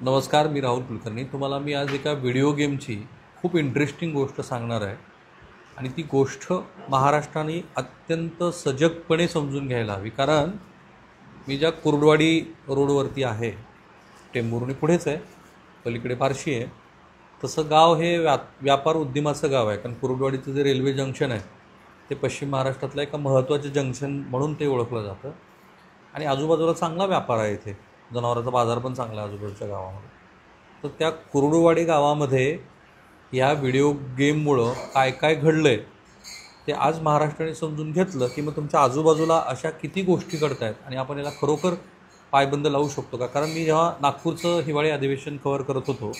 नमस्कार, मी राहुल कुलकर्णी. तुम्हाला मी आज एका व्हिडिओ गेमची खूप इंटरेस्टिंग गोष्ट सांगणार आहे आणि ती गोष्ट महाराष्ट्राने अत्यंत सजगपणे समजून घ्यायला हवी. कारण मी ज्या कुर्डवाडी रोडवरती आहे, टेंभुर्णी पुढेच आहे, पलीकडे फारशी आहे, तसं गाव हे व्यापार उद्यमाचं गाव आहे. कारण कुर्डवाडीचं जे रेल्वे जंक्शन आहे ते पश्चिम महाराष्ट्रातलं एका महत्त्वाचं जंक्शन म्हणून ते ओळखलं जातं आणि आजूबाजूला चांगला व्यापार आहे. इथे जनावरांचा बाजार पण चांगला आहे आजूबाजूच्या गावामध्ये. तर त्या कुर्डुवाडी गावामध्ये या व्हिडिओ गेममुळं काय काय घडलं आहे ते आज महाराष्ट्राने समजून घेतलं की मग तुमच्या आजूबाजूला अशा किती गोष्टी घडत आहेत आणि आपण याला खरोखर पायबंद लावू शकतो का. कारण मी जेव्हा नागपूरचं हिवाळी अधिवेशन कव्हर करत होतो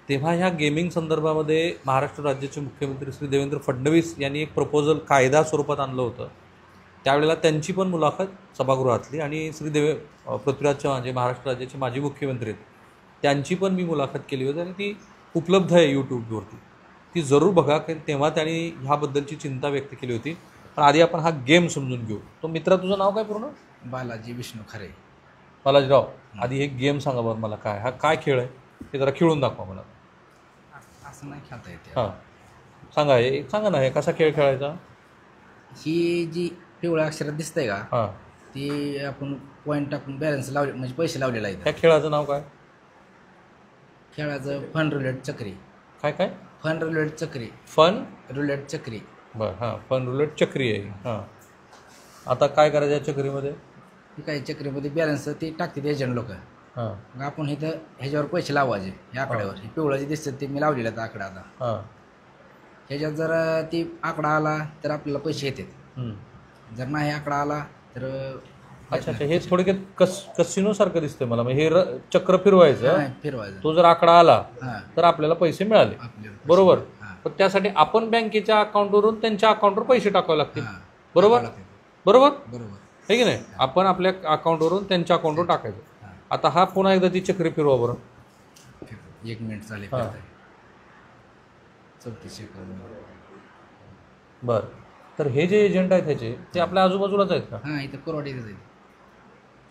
तेव्हा ह्या गेमिंग संदर्भामध्ये महाराष्ट्र राज्याचे मुख्यमंत्री श्री देवेंद्र फडणवीस यांनी एक प्रपोजल कायदा स्वरूपात आणलं होतं. त्यावेळेला त्यांची पण मुलाखत सभागृहातली आणि पृथ्वीराज चव्हाण जे महाराष्ट्र राज्याचे माजी मुख्यमंत्री आहेत त्यांची पण मी मुलाखत केली होती आणि ती उपलब्ध आहे यूट्यूबवरती. ती जरूर बघा, कारण तेव्हा त्यांनी ह्याबद्दलची चिंता व्यक्त केली होती. पण आधी आपण हा गेम समजून घेऊ. तो मित्रा, तुझं नाव काय पूर्ण? बालाजी विष्णू खरे. बालाजीराव, आधी हे गेम सांगा बरं मला, काय खेळ आहे हे जरा खेळून दाखवा मला. असं नाही खेळता येते. हां, सांगा ना, हे कसा खेळ खेळायचा. ही जी पिवळ्या अक्षरात दिसतंय का, हां, ती आपण पॉईंट टाकून बॅलन्स लावले, म्हणजे पैसे लावलेला आहे. ह्या खेळाचं नाव काय? खेळाचं फन रुलेट चक्री. काय? फन रुलेट चक्री. फन रुलेट चक्री. बरं, हां, फन रुलेट चक्री आहे. हां, आता काय करायचं या चक्रीमध्ये? ही काही चक्रीमध्ये बॅलन्स ते टाकतात एजंट लोक. हां, मग आपण इथं ह्याच्यावर पैसे लावायचे. ह्या आकड्यावर हे पिवळं जे दिसतं ते मी लावलेलं आहे आकडा. आता हां, ह्याच्यात जर ती आकडा आला तर आपल्याला पैसे येतात. जर नाही आकडा आला तर अच्छा, हे थोडक्यात कसिनोसारखं दिसतंय मला. हे चक्र फिरवायचं, फिरवायचं. तो जर आकडा आला हां, तर आपल्याला पैसे मिळाले, बरोबर. पण त्यासाठी आपण बँकेच्या अकाउंटवरून त्यांच्या अकाउंटवर पैसे टाकावे लागतील, बरोबर बरोबर आहे की नाही. आपण आपल्या अकाउंटवरून त्यांच्या अकाउंटवर टाकायचं. आता हा पुन्हा एकदा ती चक्री फिरवा बरं. 1 मिनिट चालेल. हां, 34 सेकंद. बरं. तर हे जे एजंट आहेत ह्याचे ते आपल्या आजूबाजूलाच आहेत का? हां, इथं कोरवाडीच आहे.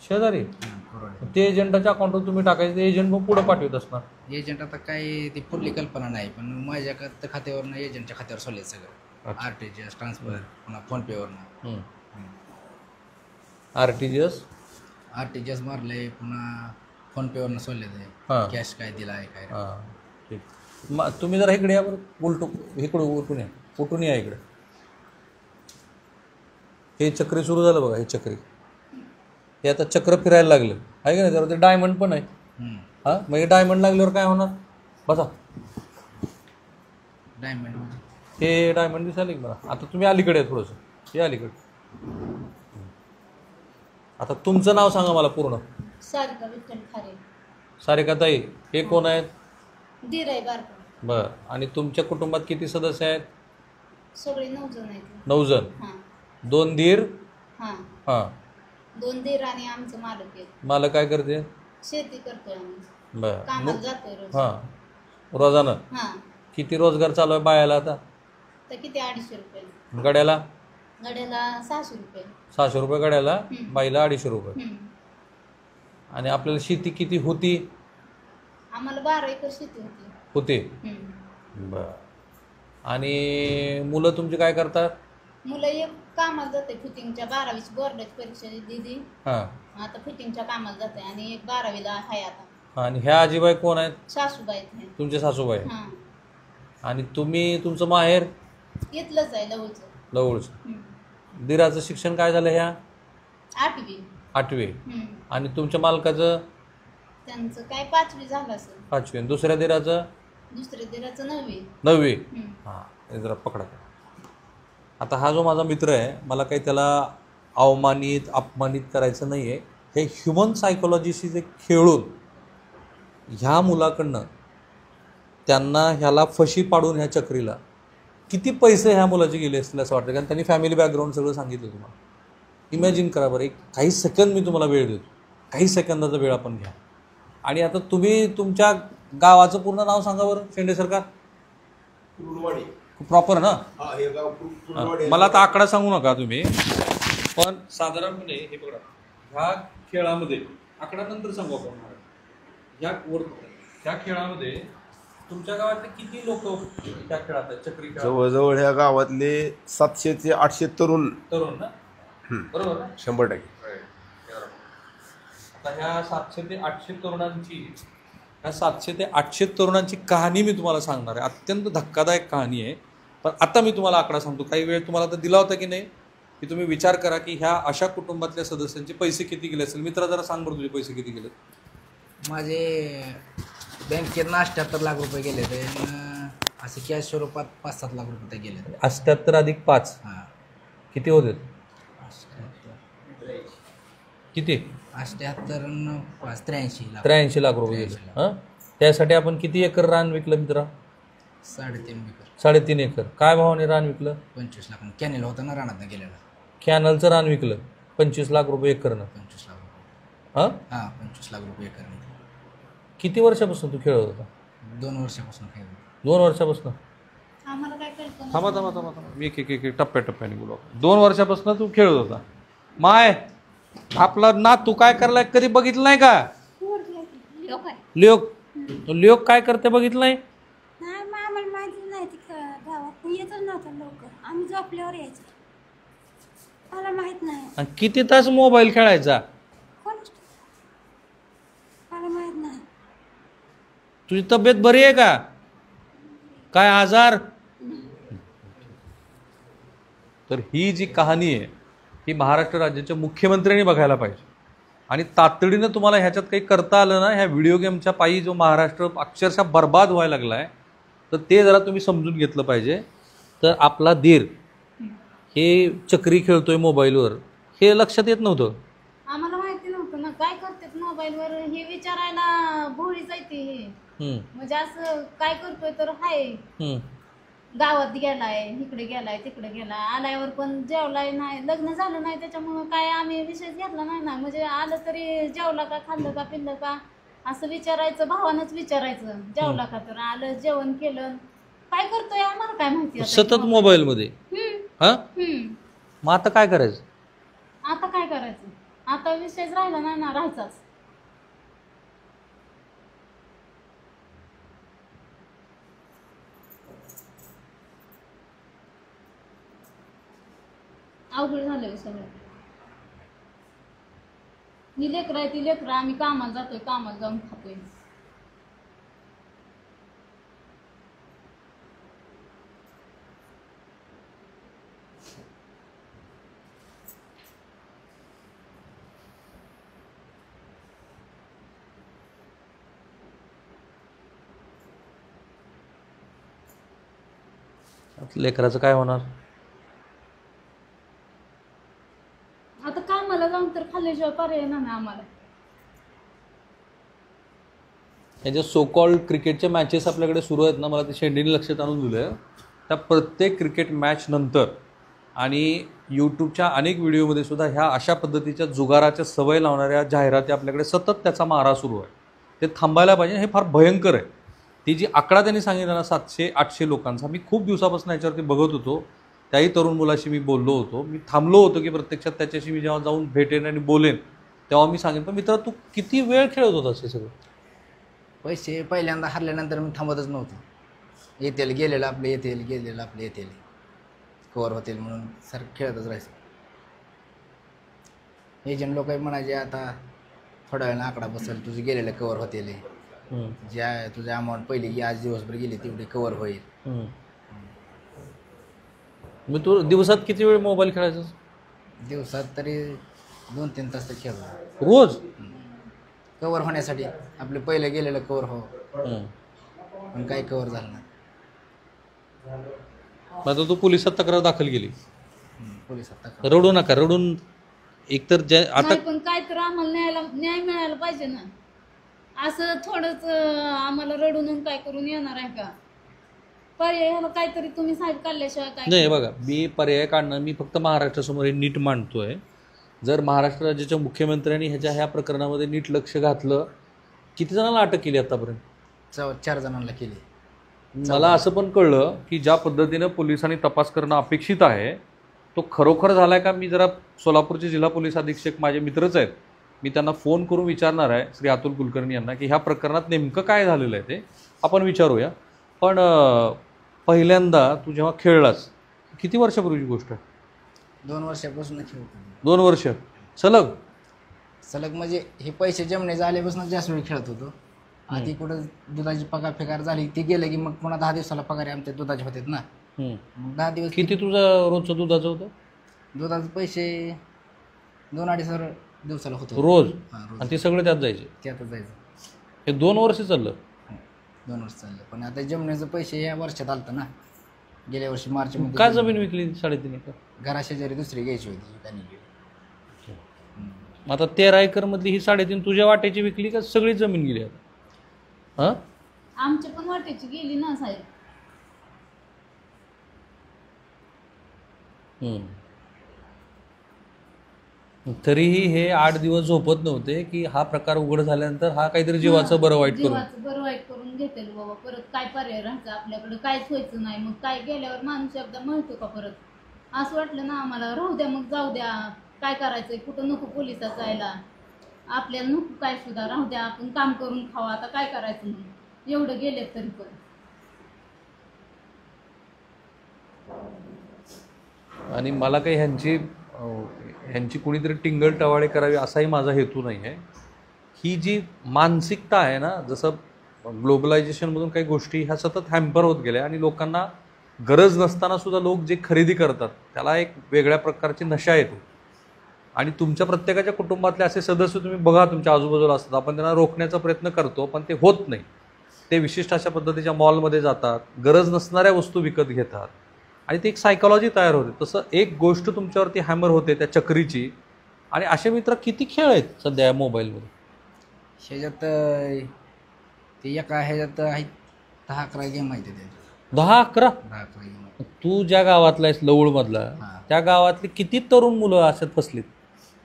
शेजारी. कोरवाडी. ते एजंटाच्या अकाउंटवर तुम्ही टाकायचं, ते एजंट मग पुढं पाठवत असणार. एजंट आता काय ती पुढली कल्पना नाही, पण माझ्या खात्यावरनं एजंटच्या खात्यावर सोडले सगळं. RTGS ट्रान्सफर, पुन्हा फोनपेवरनं RTGS मारले, पुन्हा फोनपेवरनं सोडले ते. हां, कॅश काय दिला आहे काय. हां, ठीक. मग तुम्ही जरा इकडे या बरं, उलटून या इकडे. हे चक्री सुरू झालं बघा. हे चक्री हे आता चक्र फिरायला लागलं आहे का नाही. तर ते डायमंड पण आहे. हां, मग हे डायमंड लागल्यावर काय होणार बसा. डायमंड हे डायमंड दिसायला की मला. आता तुम्ही अलीकडे आहे थोडंसं, हे अलीकडे. आता तुमचं नाव सांगा मला पूर्ण. सारिका विठ्ठल खारे. सारिकाताई, हे कोण आहेत? दीर आहे बारका. बरं. आणि तुमच्या कुटुंबात किती सदस्य आहेत? सगळे 9 जण आहेत. 9 जण. हां 2 दीर. हां हां, 2 दीर आणि आमचं मालक आहे. मला काय करते? शेती करतोय आम्ही. बरं. कामाला जातोय रोज. हां, रोजानं. हां, किती रोजगार चालू आहे बायाला आता? तर किती 250 रुपये गड्याला? गड्याला 600 रुपये. 600 रुपये गड्याला, बाईला 250 रुपये. आणि आपल्याला शेती किती होती? आम्हाला 12 एकर शेती होती. बरं. आणि मुलं तुमची काय करतात? मुलं एक कामाला जाते फिटिंगच्या, 12वीची बोर्डाची परीक्षा दिली. हां, आता फिटिंगच्या कामाला जाते आणि एक 12वीला आहे आता. आणि ह्या आजीबाई कोण आहेत? सासूबाई आहेत. तुमचे सासूबाई. हां, आणि तुमचं माहेर? इथलंच आहे लवचं. जवळचं. दिराचं शिक्षण काय झालं? ह्या 8वी. 8वी. आणि तुमच्या मालकाचं? त्यांचं काय 5वी झालं असेल. 5वी. आणि दुसऱ्या दिराचं? दुसऱ्या दिराचं 9वी. 9वी. हां, हे जरा पकडा. आता हा जो माझा मित्र आहे, मला काही त्याला अपमानित करायचं नाही आहे. हे ह्युमन सायकोलॉजीशी जे खेळून ह्या मुलाकडनं त्यांना ह्याला फशी पाडून ह्या चक्रीला किती पैसे ह्या मुलाचे गेले असतील असं वाटतं. कारण त्यांनी फॅमिली बॅकग्राऊंड सगळं सांगितलं तुम्हाला. इमॅजिन करा बरं. काही सेकंद मी तुम्हाला वेळ देतो, काही सेकंदाचा वेळ आपण घ्या. आणि आता तुम्ही तुमच्या गावाचं पूर्ण नाव सांगा बरं. शेंडे सरकार. कुर्डवाडी प्रॉपर ना? मला आता आकडा सांगू नका तुम्ही, पण साधारणपणे हे बघा, ह्या खेळामध्ये आकडा नंतर सांगू आपण. त्या खेळामध्ये तुमच्या गावातले किती लोक त्या खेळात आहेत चक्री खेळात? जवळजवळ ह्या गावातले 700 ते 800 तरुण तरुण ना, बरोबर ना? 100%. आता ह्या 700 ते 800 तरुणांची ह्या 700 ते 800 तरुणांची कहाणी मी तुम्हाला सांगणार आहे. अत्यंत धक्कादायक कहाणी आहे. पण आता मी तुम्हाला आकडा सांगतो. काही वेळ तुम्हाला तर दिला होता की नाही, की तुम्ही विचार करा की ह्या अशा कुटुंबातल्या सदस्यांचे पैसे किती गेले असेल. मित्रा जरा सांग बरं, तुझे पैसे किती गेले? माझे बँकेत 78 लाख रुपये गेले ते, असे कॅश स्वरूपात 5-7 लाख रुपये गेले. 78 अधिक 5 हां, किती होते? 78 किती? 78 न 5 83 लाख. 83 लाख रुपये गेले. हां, त्यासाठी आपण किती एकर रान विकलं मित्रा? 3.5 एकर. 3.5 एकर. काय भावाने रान विकलं? 25 लाख. कॅनेल होता ना रानात गेलेला. कॅनलचं रान विकलं 25 लाख रुपये एकरनं. 25 लाख रुपये. हां, 25 लाख रुपये एकर. किती वर्षापासून तू खेळत होता? 2 वर्षापासून खेळ. 2 वर्षापासून? आम्हाला काय कळतं नाही. थांबा मी एक टप्प्याटप्प्याने बोलू. 2 वर्षापासून तू खेळत होता. माय आपला ना तू काय करलाय कधी बघितलं नाही का? लोक आहे. लोक काय करते बघितलं नाही? नाही मग आम्हाला माहिती नाही ती गावात येतच नव्हतं लवकर. आम्ही झोपल्यावर यायचो. मला माहित नाही. आणि किती तास मोबाईल खेळायचा? कोण मला माहित नाही. तुझी तब्येत बरी आहे का? काय आजार? तर ही जी कहाणी आहे ही महाराष्ट्र राज्याच्या मुख्यमंत्र्यांनी बघायला पाहिजे. आणि तातडीनं तुम्हाला ह्याच्यात काही करता आलं ना, ह्या व्हिडिओ गेमच्या पायी जो महाराष्ट्र अक्षरशः बर्बाद व्हायला लागला आहे, तर ते जरा तुम्ही समजून घेतलं पाहिजे. तर आपला दीर हे चक्री खेळतोय मोबाईलवर हे लक्षात येत नव्हतं. आम्हाला माहिती नव्हतं ना काय करतात मोबाईलवर हे विचारायला भोळी जायते हे. म्हणजे असं काय करतोय तर हाय गावात गेलाय, इकडे गेलाय, तिकडे गेलाय, आल्यावर पण जेवलाय नाही, लग्न झालं नाही त्याच्यामुळं काय आम्ही विषयच घेतला नाही ना. म्हणजे आलं तरी जेवला का, खाल्लं का, पिल्लं का असं विचारायचं. भावानंच विचारायचं जेवला का, तर आलं जेवण केलं. काय करतोय आम्हाला काय माहिती आता. सतत मोबाईलमध्ये. हा, मग आता काय करायचं? आता काय करायचं? आता विषयच राहिला नाही ना, राहायचाच. अवघड झालं सगळं. ही लेकरं आहे ती लेकरं, आम्ही कामाला जातोय, कामाला जाऊन खातोय. लेकराचं काय होणार? आता कामाला जाऊन तर खाल्ल्याशिवाय पर्याय नाही ना आम्हाला. याच्या सो कॉल्ड क्रिकेटच्या मॅचेस आपल्याकडे सुरू आहेत ना, मला ते शेंडीने लक्षात आणून दिलं. त्या प्रत्येक क्रिकेट मॅच नंतर आणि यूट्यूबच्या अनेक व्हिडिओमध्ये सुद्धा ह्या अशा पद्धतीच्या जुगाराच्या सवय लावणाऱ्या जाहिराती आपल्याकडे सतत त्याचा मारा सुरू आहे. ते थांबायला पाहिजे. हे फार भयंकर आहे. ती जी आकडा त्यांनी सांगितला ना 700-800 लोकांचा, मी खूप दिवसापासून याच्यावरती बघत होतो. त्याही तरुण मुलाशी मी बोललो होतो. मी थांबलो होतो की प्रत्यक्षात त्याच्याशी मी जेव्हा जाऊन भेटेन आणि बोलेन तेव्हा मी सांगेन. पण मित्र, तू किती वेळ खेळत होतास हे सगळं? पैसे पहिल्यांदा हरल्यानंतर मी थांबतच नव्हतो. येतील गेलेलं आपले येतील, गेलेलं आपले येतील, कवर होतील म्हणून सर खेळतच राहायचं. एजंट लोक म्हणायचे आता थोड्या वेळानं आकडा बसेल, तुझे गेलेलं कवर होतील, ज्या तुझ्या अमाऊंट पहिली आज दिवसभर गेली तेवढी कवर होईल. मग तू दिवसात किती वेळ मोबाईल खेळायचा? दिवसात तरी 2-3 तास तर खेळतो रोज. कवर होण्यासाठी. आपले पहिले गेलेलं कवर हो, पण काही कवर झालं नाही. आता तू पोलिसात तक्रार दाखल केली. पोलिसात रडू नका, रडून एकतर आता नाही, पण काय तर आम्हाला न्याय मिळायला पाहिजे ना. असं थोडंच आम्हाला रडून काय करून येणार आहे का? पर्याय ह्याला काहीतरी तुम्ही साहेब काढल्याशिवाय काय नाही. बघा, मी पर्याय काढणं, मी फक्त महाराष्ट्रासमोर हे नीट मांडतोय. जर महाराष्ट्र राज्याच्या मुख्यमंत्र्यांनी ह्या प्रकरणामध्ये नीट लक्ष घातलं. किती जणांना अटक केली आतापर्यंत? 4 जणांना केली. मला असं पण कळलं की ज्या पद्धतीनं पोलिसांनी तपास करणं अपेक्षित आहे तो खरोखर झालाय का? मी जरा सोलापूरचे जिल्हा पोलीस अधीक्षक माझे मित्रच आहेत, मी त्यांना फोन करून विचारणार आहे श्री अतुल कुलकर्णी यांना की ह्या प्रकरणात नेमकं काय झालेलं आहे ते आपण विचारूया. पण पहिल्यांदा तू जेव्हा खेळलास किती वर्षापूर्वीची गोष्ट आहे? 2 वर्षापासून खेळतो. 2 वर्ष सलग म्हणजे हे पैसे जमण्याचे आल्यापासून जास्त वेळ खेळत होतो. आधी कुठं दुधाची पगार झाली ती गेलं की मग पुन्हा 10 दिवसाला पगार आमच्या दुधाचे होते ना. मग 10 दिवस किती तुझं रोजचं दुधाचं होतं? दुधाचे पैसे 2-2.5 हजार दिवसाला होतो रोज. रोज. आणि ते सगळे त्यात जायचे? त्यातच जायचं. हे 2 वर्ष चाललं? 2 वर्ष चाललं. पण आता जमण्याचं पैसे या वर्षात आलतं ना. गेल्या वर्षी मार्च मध्ये. काय जमीन विकली 3.5 एकर? घराशेजारी दुसरी घ्यायची होती त्यांनी गेली. आता 13 एकर मधली ही 3.5 तुझ्या वाट्याची विकली का सगळी जमीन गेली आता? हां, आमच्या पण वाटेची गेली ना साहेब. तरीही हे 8 दिवस झोपत नव्हते की हा प्रकार उघड झाल्यानंतर हा काहीतरी जीवाचं बरं वाईट करून. जीवाचं बरं वाईट करून घेतेल बाबा. परत काय पर्याय राहायचं आपल्याकडे? काहीच व्हायचं नाही. मग काय गेल्यावर माणूस एकदा म्हणतो का परत? असं वाटलं ना आम्हाला, राहू द्या मग, जाऊ द्या, काय करायचंय, कुठं नको पोलिसात जायला, आपल्याला नको काय सुद्धा, राहू द्या, आपण काम करून खावा, आता काय करायचं म्हणून एवढं गेलेत तरी पण. आणि मला काही ह्यांची कुणीतरी टिंगल टवाळे करावी असाही माझा हेतू नाही आहे. ही जी मानसिकता आहे ना, जसं ग्लोबलायझेशनमधून काही गोष्टी ह्या सतत हॅम्पर होत गेल्या आणि लोकांना गरज नसताना सुद्धा लोक जे खरेदी करतात त्याला एक वेगळ्या प्रकारची नशा येते. आणि तुमच्या प्रत्येकाच्या कुटुंबातले असे सदस्य तुम्ही बघा तुमच्या आजूबाजूला असतात, आपण त्यांना रोखण्याचा प्रयत्न करतो पण ते होत नाही. ते विशिष्ट अशा पद्धतीच्या मॉलमध्ये जातात, गरज नसणाऱ्या वस्तू विकत घेतात आणि ती एक सायकॉलॉजी तयार होते. तसं एक गोष्ट तुमच्यावरती हॅमर होते त्या चक्रीची. आणि असे मित्र किती खेळ आहेत सध्या या मोबाईलमध्ये? ह्याच्यात ते एका ह्याच्यात आहेत 10-11 गेम आहेत त्याच्यात. 10-11? 10-11 गेम. तू ज्या गावातला आहेस लवळमधला, त्या गावातली किती तरुण मुलं अशात फसलीत?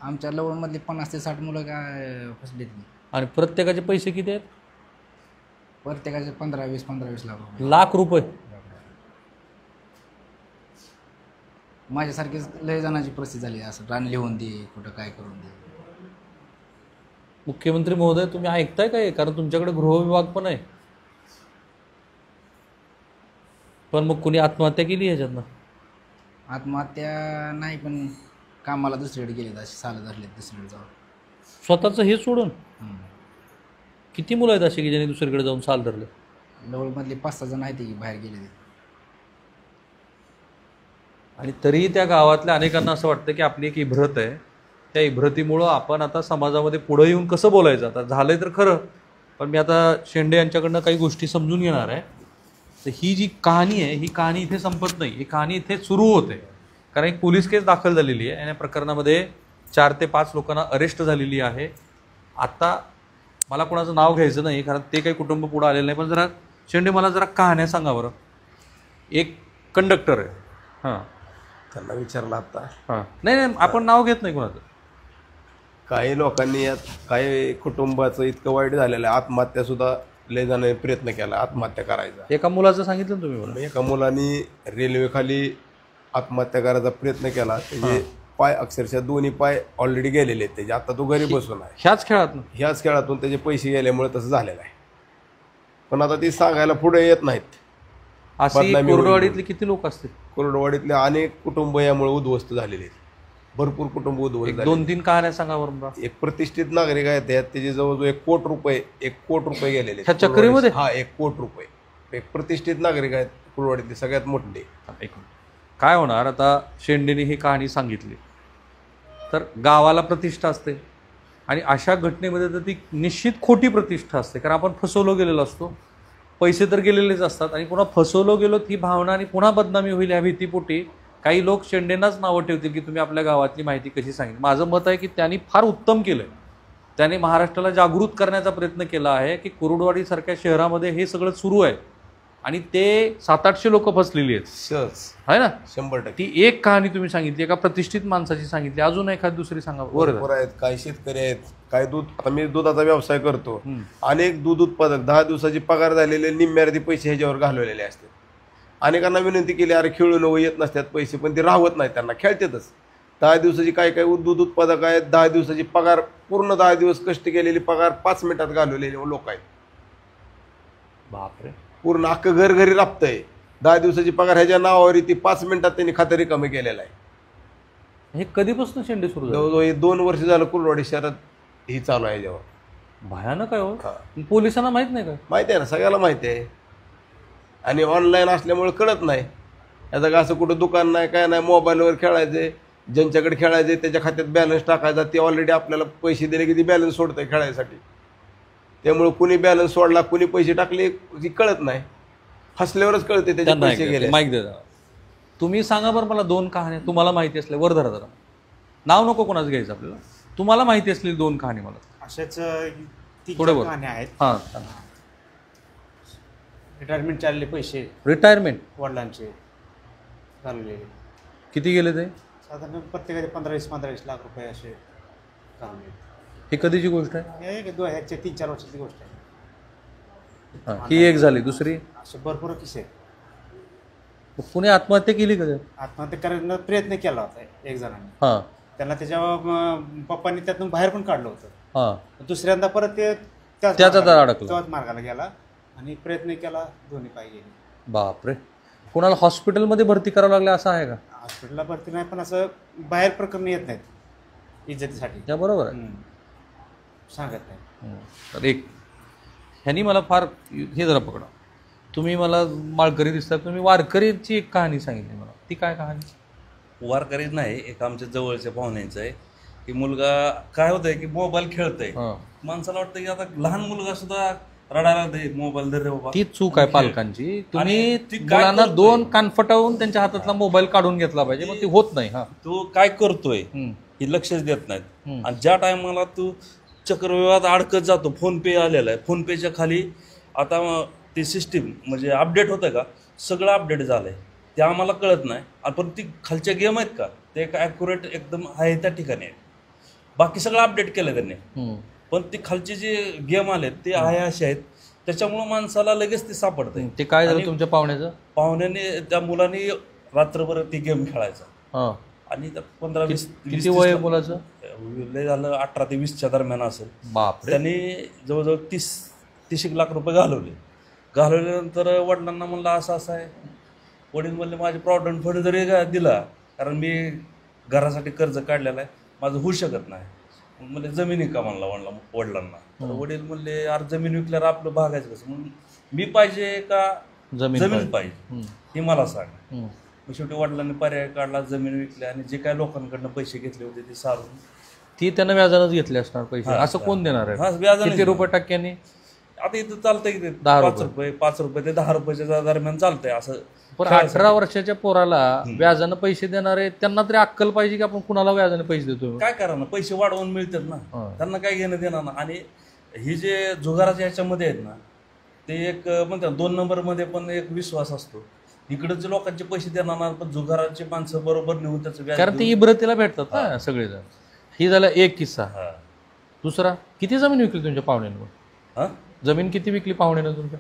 आमच्या लवणमधली 50 ते 60 मुलं काय फसलीत. आणि प्रत्येकाचे पैसे किती आहेत? प्रत्येकाचे 15-20 लाख रुपये. लाख रुपये? माझ्यासारखीच लय जणांची परिस्थिती झाली. असं रान लिहून दे, कुठं काय करून दे. मुख्यमंत्री महोदय तुम्ही ऐकताय काय? कारण तुमच्याकडे गृहविभाग पण आहे. पण मग कुणी आत्महत्या केली ह्याच्यातनं? आत्महत्या नाही, पण कामाला दुसरीकडे गेले, असे साल धरले दुसरीकडे जाऊन. स्वतःचं हे सोडून? किती मुलं आहेत अशी की ज्यांनी दुसरीकडे जाऊन साल धरले? लवळमधले 5-6 जण आहेत की बाहेर गेले. आणि तरीही त्या गावातल्या अनेकांना असं वाटतं की आपली एक इब्रत आहे. त्या इब्रतीमुळं आपण आता समाजामध्ये पुढं येऊन कसं बोलायचं? आता झालंय तर खरं, पण मी आता शेंडे यांच्याकडनं काही गोष्टी समजून घेणार आहे. तर ही जी कहाणी आहे ही कहाणी इथे संपत नाही, ही कहाणी इथे सुरू होते. कारण एक पोलीस केस दाखल झालेली आहे आणि या प्रकरणामध्ये 4 ते 5 लोकांना अरेस्ट झालेली आहे. आता मला कोणाचं नाव घ्यायचं नाही कारण ते काही कुटुंब पुढं आलेलं नाही. पण जरा शेंडे मला जरा कहाण्या सांगा बरं. एक कंडक्टर आहे, हां, त्यांना विचारलं आता. हां, नाही आपण नाव घेत नाही कोणाचं. काही लोकांनी यात काही कुटुंबाचं इतकं वाईट झालेलं आहे, आत्महत्या सुद्धा लय जणांनी प्रयत्न केला आत्महत्या करायचा. एका मुलाचं सांगितलं ना तुम्ही मला? एका मुलांनी रेल्वेखाली आत्महत्या करायचा प्रयत्न केला. त्याचे पाय अक्षरशः दोन्ही पाय ऑलरेडी गेलेले आहेत त्याचे. आता तो घरी बसून आहे. ह्याच खेळातून त्याचे पैसे गेल्यामुळे तसं झालेलं आहे. पण आता ती सांगायला पुढे येत नाहीत. अशी कोरडवाडीतले किती लोक असतील? कोरडवाडीतले अनेक कुटुंब यामुळे उद्ध्वस्त झालेले आहेत. भरपूर कुटुंब उद्ध्वस्त. 2-3 कहाण्या सांगा बरं. एक प्रतिष्ठित नागरिक आहेत त्याचे जवळजवळ 1 कोट रुपये गेलेले ह्या चक्रीमध्ये. हा, 1 कोट रुपये. एक प्रतिष्ठित नागरिक आहेत कुरवाडीतले, सगळ्यात मोठे. काय होणार आता? शेंडेने ही कहाणी सांगितली तर गावाला प्रतिष्ठा असते आणि अशा घटनेमध्ये तर ती निश्चित खोटी प्रतिष्ठा असते. कारण आपण फसवलो गेलेलो असतो, पैसे तर गेलेलेच असतात आणि पुन्हा फसवलो गेलो ती भावना आणि पुन्हा बदनामी होईल या भीतीपोटी काही लोक शेंडेंनाच नावं ठेवतील की तुम्ही आपल्या गावातली माहिती कशी सांगितली. माझं मत आहे की त्यांनी फार उत्तम केलं. त्याने महाराष्ट्राला जागृत करण्याचा प्रयत्न केला आहे की कुरुडवाडीसारख्या शहरामध्ये हे सगळं सुरू आहे आणि ते 700-800 लोक फसलेली आहेत. सहज आहे ना? 100%. ती एक कहाणी तुम्ही सांगितली, एका प्रतिष्ठित माणसाची सांगितली. अजून एखादी दुसरी सांगा. बरोबर आहेत. काही शेतकरी आहेत, काही दूध, आता मी दुधाचा व्यवसाय करतो. अनेक दूध उत्पादक 10 दिवसाची पगार झालेले निम्म्यार्धी पैसे ह्याच्यावर घालवलेले असतात. अनेकांना विनंती केली, अरे खेळून येत नसतात पैसे, पण ते राहत नाहीत, त्यांना खेळतातच. 10 दिवसाची काय काय दूध उत्पादक आहेत, 10 दिवसाची पगार, पूर्ण 10 दिवस कष्ट केलेली पगार 5 मिनिटात घालवलेले लोक आहेत. बापरे. पूर्ण अख्खं घर घरी राबतंय. 10 दिवसाची पगार ह्याच्या नावावर ती 5 मिनिटात त्यांनी खातं रिकामी केलेलं आहे. हे कधीपासून शेंडे सुरू झाले? जवळजवळ 2 वर्ष झालं कुलवाडी शहरात ही चालू आहे याच्यावर. भयानक आहे हो. पोलिसांना माहित नाही का? माहिती आहे ना, सगळ्याला माहिती आहे. आणि ऑनलाईन असल्यामुळे कळत नाही. याचं का असं कुठं दुकान नाही, काय नाही, मोबाईलवर खेळायचे, ज्यांच्याकडे खेळायचे त्याच्या खात्यात बॅलन्स टाकायचा, ते ऑलरेडी आपल्याला पैसे दिले की ती बॅलन्स सोडतंय खेळायसाठी. त्यामुळे कुणी बॅलन्स सोडला, कुणी पैसे टाकले ती कळत नाही. फसल्यावरच कळते त्याचे पैसे गेले. माहिती द्या. तुम्ही सांगा बरं मला 2 कहाण्या तुम्हाला माहिती असल्या, वर धरा जरा, नाव नको कोणाचं घ्यायचं आपल्याला, तुम्हाला माहिती असलेली 2 कहाणी मला. अशाच थोडं बोल. कहाण्या आहेत. हां. रिटायरमेंट चालले पैसे रिटायरमेंट वडिलांचे घालवलेले, किती गेले ते? साधारण प्रत्येकाचे 15-20 लाख रुपये असे घालवले. ही कधीची गोष्ट आहे? हे 3-4 वर्षाची गोष्ट आहे. ही एक झाली. दुसरी असे भरपूर किस्से. कुणी आत्महत्या केली का? आत्महत्या करण्याचा प्रयत्न केला होता एक जणांनी. हां. त्यांना त्याच्या पप्पांनी त्यातून बाहेर पण काढलं होतं. हां. दुसऱ्यांदा परत ते त्याचा अडकला, त्याच मार्गाला गेला आणि प्रयत्न केला, दोन्ही पाय गेले. बापरे. कोणाला हॉस्पिटलमध्ये भरती करावं लागलं असं आहे का? हॉस्पिटलला भरती नाही, पण असं बाहेर प्रकरण येत नाहीत इज्जतीसाठी. त्या बरोबर आहे. सांगत नाही. तर एक ह्यांनी मला फार हे जरा पकडा, तुम्ही मला माळकरी दिसतात, तुम्ही वारकरीची एक कहाणी सांगितली मला, ती काय कहाणी? वारकरीच नाही, एक आमच्या जवळच्या पाहुण्यांचं आहे की मुलगा काय होतंय की मोबाईल खेळतोय. माणसाला वाटतं की आता लहान मुलगा सुद्धा रडायला दे, मोबाईल धर रे बाबा. ती चूक आहे पालकांची. तुम्ही मुलांना 2 कानफटावून त्यांच्या हातातला मोबाईल काढून घेतला पाहिजे, मग ते होत नाही. तू काय करतोय हे लक्षच देत नाहीत. आणि ज्या टायमाला तू चक्रव्यूहात अडकत जातो, फोन पे आलेला आहे, फोन पेच्या खाली आता ती सिस्टीम म्हणजे अपडेट होतं का, सगळं अपडेट झालंय, ते आम्हाला कळत नाही. पण ती खालच्या गेम आहेत का, ते एक ॲक्युरेट एकदम आहे त्या ठिकाणी आहे. बाकी सगळं अपडेट केलं त्यांनी, पण ती खालचे जे गेम आले ते आहे असे आहेत, त्याच्यामुळं माणसाला लगेच ते सापडतंय. ते काय झालं तुमच्या पाहुण्याचं? पाहुण्याने त्या मुलांनी रात्रभर ती गेम खेळायचा. आणि 15-20 किती वय आहे मुलाचं? लय झालं 18 ते 20च्या दरम्यान असेल. बापरे. त्यांनी जवळजवळ 30 लाख रुपये घालवल्यानंतर वडिलांना म्हणलं असं असं आहे. वडील म्हणले माझे प्रॉव्हिडंट फंड जरी दिला, कारण मी घरासाठी कर्ज काढलेलं आहे, माझं होऊ शकत नाही. म्हणले जमिनी का म्हणला वडिलांना. तर वडील म्हणले अरे जमीन विकल्यावर आपलं भागायचं कसं, म्हणून मी पाहिजे का जमीन पाहिजे हे मला सांग. मग शेवटी वडिलांनी पर्याय काढला, जमीन विकली आणि जे काय लोकांकडनं पैसे घेतले होते ते सारून ती त्यांना व्याजानंच घेतले असणार पैसे. असं कोण देणार आहे? किती रुपये टक्क्यांनी? आता इथं चालतंय की 5 रुपये ते 10 रुपयाच्या दरम्यान चालतंय असं. पण 18 वर्षाच्या पोराला व्याजानं पैसे देणारे त्यांना तरी अक्कल पाहिजे की आपण कुणाला व्याजाने पैसे देतो. काय करा ना, पैसे वाढवून मिळतात ना, त्यांना काय घेणं देणार ना. आणि ही जे जुगाराच्या ह्याच्यामध्ये आहेत ना, ते एक म्हणतात 2 नंबरमध्ये पण एक विश्वास असतो. इकडचे लोकांचे पैसे देणार, पण जुगाराचे माणसं बरोबर नेऊन त्याचं व्याज, कारण ते इब्रतीला भेटतात ना सगळेजण. ही झाला एक किस्सा. दुसरा, किती जमीन विकली तुमच्या पाहुण्यानं? जमीन किती विकली पाहुण्यानं तुमच्या?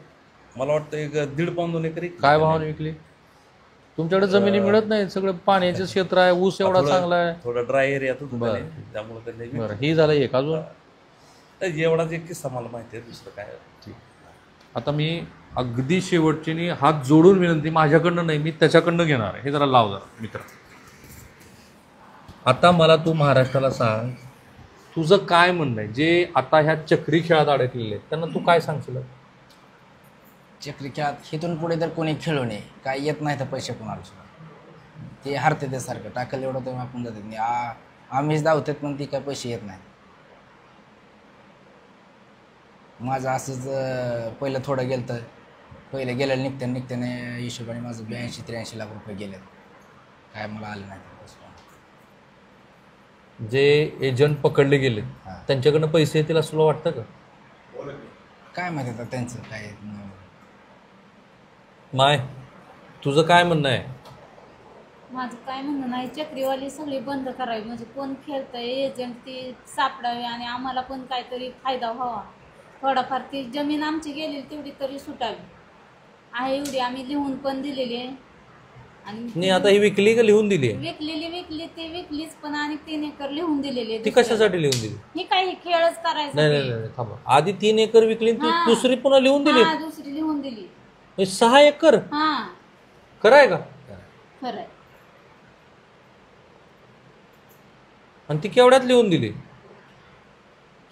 मला वाटतं 1.5 पाऊण 2 एकरी. काय भावाने विकली? तुमच्याकडे जमिनी मिळत नाही, सगळं पाण्याचं क्षेत्र आहे, ऊस एवढा चांगला आहे, थोडा ड्राय एरिया त्यामुळे बरं. ही झालं एक. अजून एवढाच एक किस्सा मला माहिती आहे, दुसरं काय. आता मी अगदी शेवटची हात जोडून विनंती, माझ्याकडनं नाही, मी त्याच्याकडनं घेणार आहे. हे जरा लाव जरा मित्र. आता मला तू महाराष्ट्राला सांग, तुझं काय म्हणणं आहे जे आता ह्या चक्री खेळात अडकलेले आहेत त्यांना तू काय सांगशील? चक्री खेळात इथून पुढे तर कोणी खेळू नये, काय येत नाही तर पैसे कोणाला सुद्धा, ते हरते ते सारखं टाकलं एवढं तर आपण जातात नाही. आम्हीच धावतात पण ती काय पैसे येत नाही. माझं असंच पहिलं थोडं गेलं तर पहिले गेलं निघत्याने हिशोबाने माझं 82-83 लाख रुपये गेले, काय मला आले नाही. जे एजंट पकडले गेले त्यांच्याकडनं पैसे येतील असं तुला वाटतं का? काय माहिती आता त्यांचं काय. माय, तुझं काय म्हणणं आहे? माझं काय म्हणणं नाही, चक्रीवाली सगळी बंद करावी, म्हणजे कोण खेळतंय एजंट ती सापडावी आणि आम्हाला पण काहीतरी फायदा व्हावा. थोडाफार ती जमीन आमची गेली तेवढी तरी सुटावी आहे, एवढी आम्ही लिहून पण दिलेली आहे. आणि नाही आता ही विकली का लिहून दिली आहे? विकली ती विकलीच, पण आणि 3 एकर लिहून दिलेले. ती कशासाठी लिहून दिली? ही काही खेळच करायचा. नाही नाही नाही थांबा, आधी 3 एकर विकली आणि ती दुसरी पुन्हा लिहून दिली. दुसरी लिहून दिली. 6 एकर हा खरं आहे का? खरंय. आणि ती केवढ्यात लिहून दिली?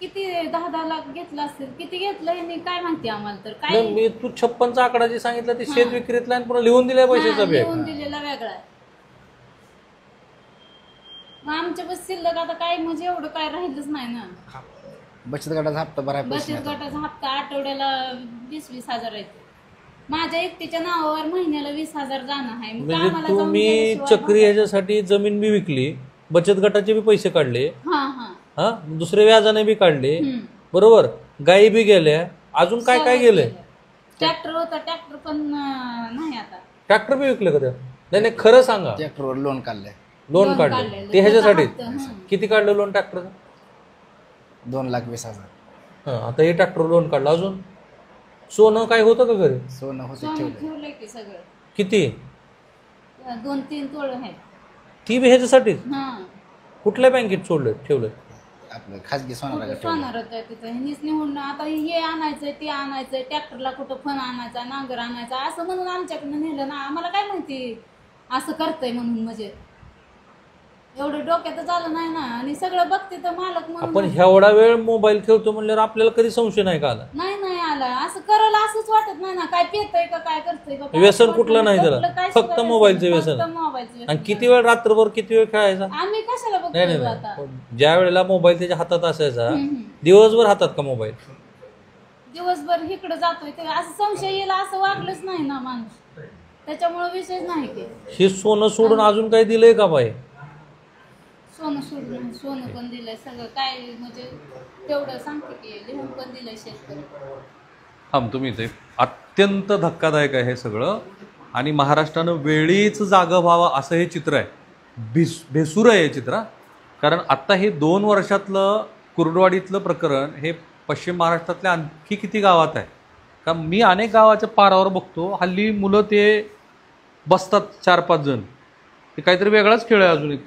किती 10-10 लाख घेतला असेल. किती घेतलं हे काय माहिती आम्हाला तर. काय नाही, मी तू 56चा आकडा जे सांगितला ते शेत विक्रीतला आणि पुन्हा लिहून दिलाय पैशाचा बॅग. लिहून दिलेला वेगळा आहे. मग आमच्या बस शिल्लक आता काय म्हणजे एवढं काय राहिलंच नाही ना. बचत गटाचा हप्ता भरायला पैसे बचत नाही. गटाचा हप्ता आठवड्याला 20-20 हजार आहे. माझ्या एकटीच्या नावावर महिन्याला 20,000 जाणं आहे. मग म्हणजे आम्हाला जाऊन तुम्ही गेल्याशिवाय चक्री ह्याच्यासाठी जमीन बी विकली, बचत गटाचे बी पैसे काढले, हा हा हा दुसरे व्याजाने बी काढले, हम्म. बरोबर, गायी बी गेल्या, अजून काय काय गेलंय? ट्रॅक्टर होता, ट्रॅक्टर पण नाही आता. ट्रॅक्टर बी विकले का त्या? नाही नाही खरं सांगा. ट्रॅक्टरवर लोन काढलंय. लोन लोन काढले काढलेलं. ते ह्याच्यासाठी? त्याचा हप्ता, किती काढलं लोन ट्रॅक्टरचं? 2,20,000. आता हे ट्रॅक्टर लोन काढलं. अजून सोनं काय होतं का घरी? सोनं होतं सोनं ठेवलं. ठेवलंय की सगळं. किती? 2-3 तोळ आहे. ती बी ह्याच्यासाठीच? हा कुठल्या बँकेत सोडलं ठेवलं? आपलं खाजगी सोनाला ठेवलं. सोनार होतं तिथं. ह्यांनीच निवडणं आता हे आणायचंय ते आणायचंय, ट्रॅक्टरला कुठं फण आणायचा, नांगर आणायचा असं म्हणून आमच्याकडनं नेलं ना. आम्हाला काय माहिती असं करतंय म्हणून. म्हणजे एवढं डोक्यातच आलं नाही ना. आणि सगळं बघते तर मालक म्हणून. आपण एवढा वेळ मोबाईल खेळतो म्हणल्यावर आपल्याला कधी संशय नाही का आला? नाही आला. असं करायला असंच वाटत नाही ना. काय पेतय का काय करतोय का. व्यसन कुठलं नाही त्याला, काय फक्त सुद्धा मोबाईलचं फक्त व्यसन. मोबाईलचं व्यसन. आणि किती वेळ रात्रभर किती वेळ खेळायचा? आम्ही कशाला नाही बघतोय नाही आता. नाही, ज्या वेळेला मोबाईल त्याच्या हातात असायचा हम्म. दिवसभर हातात का मोबाईल? दिवसभर इकडं जातोय ते असं संशय येईल असं वागलंच नाही ना माणूस. त्याच्यामुळे विषय नाही की हे सोनं सोडून अजून काही दिलंय का बाई? सोनं सोडून सोनं पण दिलंय सगळं काय म्हणजे तेवढं सांगते की लिहून पण दिलंय शेतकरी. तुम्ही ते अत्यंत धक्कादायक आहे हे सगळं. आणि महाराष्ट्रानं वेळीच जागं व्हावं असं हे चित्र आहे. भेसूर आहे हे चित्र. कारण आत्ता हे 2 वर्षातलं कुर्डवाडीतलं प्रकरण हे पश्चिम महाराष्ट्रातल्या आणखी किती गावात आहे. का मी अनेक गावाच्या पारावर बघतो हल्ली मुलं ते बसतात 4-5 जण. ते काहीतरी वेगळाच खेळ आहे अजून एक.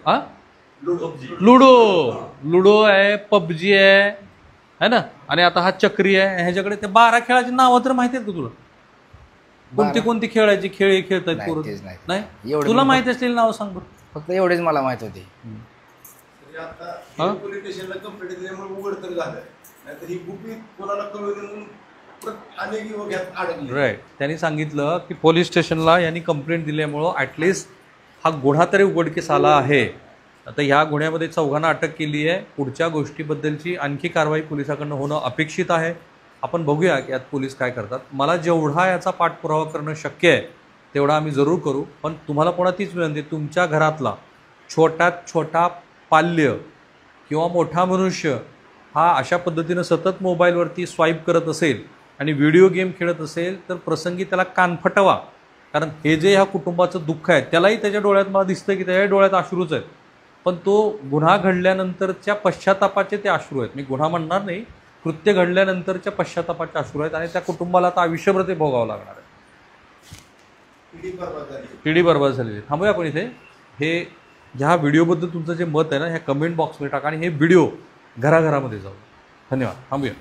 लुडो आहे, पबजी आहे ना. आणि आता हा चक्री आहे. ह्याच्याकडे ते 12 खेळाची नावं तर माहिती आहेत का तुला? कोणती खेळायची खेळ खेळतात नाही, पोरं? तेच नाही. नाही एवढं तुला मी माहिती असलेली नावं सांग बरं. फक्त एवढेच मला माहित होते. आता पोलीस स्टेशनला कंप्लेंट दिल्यामुळे उघड तर झालं, नाहीतर ही गुपित कोणाला कळू नये म्हणून अनेक युवक यात अडकले. राईट. त्यांनी सांगितलं की पोलीस स्टेशनला यांनी कंप्लेंट दिल्यामुळं ॲटलिस्ट हा गुन्हा तरी उघडकीस आला आहे. आता ह्या गुन्ह्यामध्ये 4घांना अटक केली आहे. पुढच्या गोष्टीबद्दलची आणखी कारवाई पोलिसाकडनं होणं अपेक्षित आहे. आपण बघूया की यात पोलीस काय करतात. मला जेवढा याचा पाठपुरावा करणं शक्य आहे तेवढा आम्ही जरूर करू. पण तुम्हाला पुन्हा तीच विनंती, तुमच्या घरातला छोट्यात छोटा पाल्य किंवा मोठा मनुष्य हा अशा पद्धतीनं सतत मोबाईलवरती स्वाईप करत असेल आणि व्हिडिओ गेम खेळत असेल तर प्रसंगी त्याला कान फटवा. कारण हे जे ह्या कुटुंबाचं दुःख आहे त्यालाही त्याच्या डोळ्यात मला दिसतं की त्याच्या डोळ्यात अश्रूच आहेत. पण तो गुन्हा घडल्यानंतरच्या पश्चातापाचे ते अश्रू आहेत. मी गुन्हा म्हणणार नाही, कृत्य घडल्यानंतरच्या पश्चातापाचे अश्रू आहेत. आणि त्या कुटुंबाला आता आयुष्यभर ते भोगावं लागणार आहे. पिढी बर्बाद झालेली. थांबूया आपण इथे. हे ह्या व्हिडिओबद्दल तुमचं जे मत आहे ना ह्या कमेंट बॉक्समध्ये टाका आणि हे व्हिडिओ घराघरामध्ये जाऊ. धन्यवाद. थांबूया.